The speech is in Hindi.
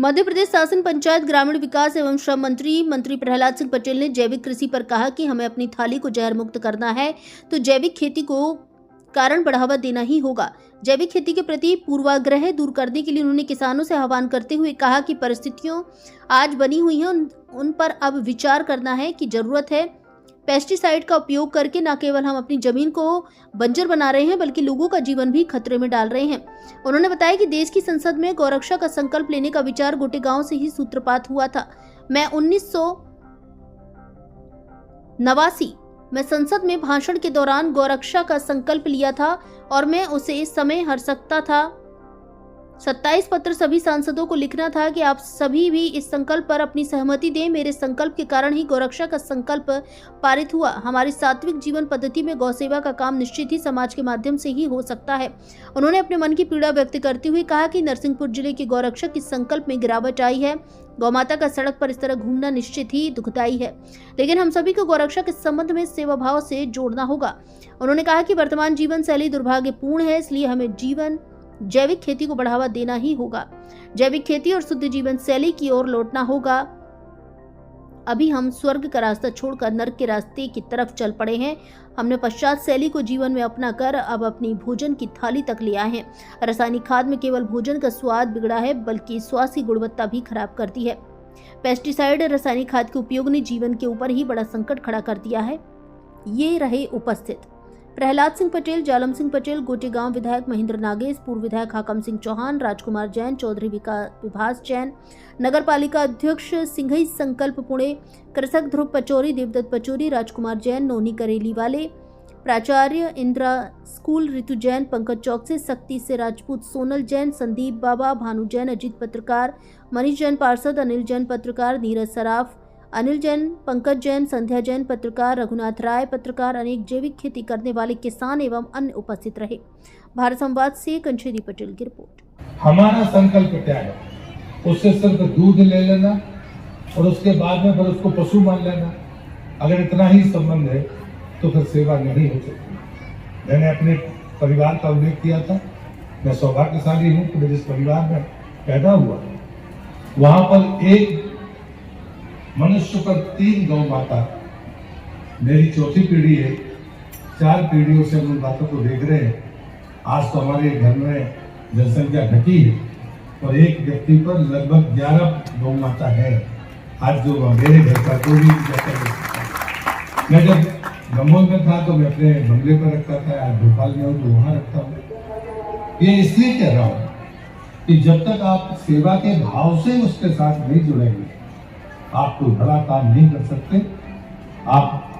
मध्य प्रदेश शासन पंचायत ग्रामीण विकास एवं श्रम मंत्री प्रहलाद सिंह पटेल ने जैविक कृषि पर कहा कि हमें अपनी थाली को जहर मुक्त करना है तो जैविक खेती को कारण बढ़ावा देना ही होगा। जैविक खेती के प्रति पूर्वाग्रह दूर करने के लिए उन्होंने किसानों से आह्वान करते हुए कहा कि परिस्थितियों आज बनी हुई हैं उन पर अब विचार करना है कि जरूरत है पेस्टिसाइड का उपयोग करके न केवल हम अपनी जमीन को बंजर बना रहे हैं बल्कि लोगों का जीवन भी खतरे में डाल रहे हैं। उन्होंने बताया कि देश की संसद में गौरक्षा का संकल्प लेने का विचार गोटेगांव से ही सूत्रपात हुआ था। मैं 1989 में संसद में भाषण के दौरान गौरक्षा का संकल्प लिया था और मैं उसे इस समय हर सकता था 27 पत्र सभी सांसदों को लिखना था कि आप सभी भी इस संकल्प पर अपनी सहमति दें। मेरे संकल्प के कारण ही गौरक्षा का संकल्प पारित हुआ। हमारी सात्विक जीवन पद्धति में गौ सेवा का काम निश्चित ही समाज के माध्यम से ही हो सकता है। उन्होंने अपने मन की पीड़ा व्यक्त करते हुए कहा कि नरसिंहपुर जिले के गौरक्षक इस संकल्प में गिरावट आई है। गौमाता का सड़क पर इस तरह घूमना निश्चित ही दुखदायी है, लेकिन हम सभी को गौरक्षा के संबंध में सेवा भाव से जोड़ना होगा। उन्होंने कहा कि वर्तमान जीवन शैली दुर्भाग्यपूर्ण है, इसलिए हमें जैविक खेती को बढ़ावा देना ही होगा। जैविक खेती और शुद्ध जीवन शैली की ओर लौटना होगा। अभी हम स्वर्ग का रास्ता छोड़कर नरक के रास्ते की तरफ चल पड़े हैं। हमने पश्चात शैली को जीवन में अपना कर अब अपनी भोजन की थाली तक ले आए हैं। रासायनिक खाद में केवल भोजन का स्वाद बिगड़ा है बल्कि स्वास्थ्य की गुणवत्ता भी खराब करती है। पेस्टिसाइड रासायनिक खाद के उपयोग ने जीवन के ऊपर ही बड़ा संकट खड़ा कर दिया है। ये रहे उपस्थित प्रहलाद सिंह पटेल, जालम सिंह पटेल, गोटेगांव विधायक महेंद्र नागेश, पूर्व विधायक हाकम सिंह चौहान, राजकुमार जैन, चौधरी विभास जैन, नगर पालिका अध्यक्ष सिंघई संकल्प पुणे, कृषक ध्रुव पचौरी, देवदत्त पचौरी, राजकुमार जैन, नोनी करेली वाले, प्राचार्य इंदिरा स्कूल रितु जैन, पंकज चौकसे, शक्ति से राजपूत, सोनल जैन, संदीप बाबा, भानु जैन, अजीत पत्रकार, मनीष जैन पार्षद, अनिल जैन पत्रकार, नीरज सराफ, अनिल जैन, पंकज जैन, संध्या जैन पत्रकार, रघुनाथ राय पत्रकार, अनेक जैविक खेती करने वाले किसान एवं अन्य उपस्थित रहे। भारत संवाद से कंचेरी पटेल की रिपोर्ट। हमारा संकल्प क्या है? उससे सिर्फ दूध ले लेना और उसके बाद में फिर उसको पशु मान लेना। अगर इतना ही संबंध है तो फिर सेवा नहीं हो सकती। मैंने अपने परिवार का उल्लेख किया था। मैं सौभाग्यशाली हूँ कि मैं जिस परिवार में पैदा हुआ वहां पर एक मनुष्य पर 3 गौ माता, मेरी चौथी पीढ़ी है। 4 पीढ़ियों से हम उन बातों को देख रहे हैं। आज तो हमारे घर में जनसंख्या घटी है और एक व्यक्ति पर लगभग 11 गौ माता है। आज जो मेरे घर का कोई भी मैं जब दमोह में था तो मैं अपने बंगले पर रखता था, आज भोपाल में हूँ तो वहाँ रखता हूँ। ये इसलिए कह रहा हूँ कि जब तक आप सेवा के भाव से उसके साथ नहीं जुड़ेंगे आप कोई बड़ा काम नहीं कर सकते। आप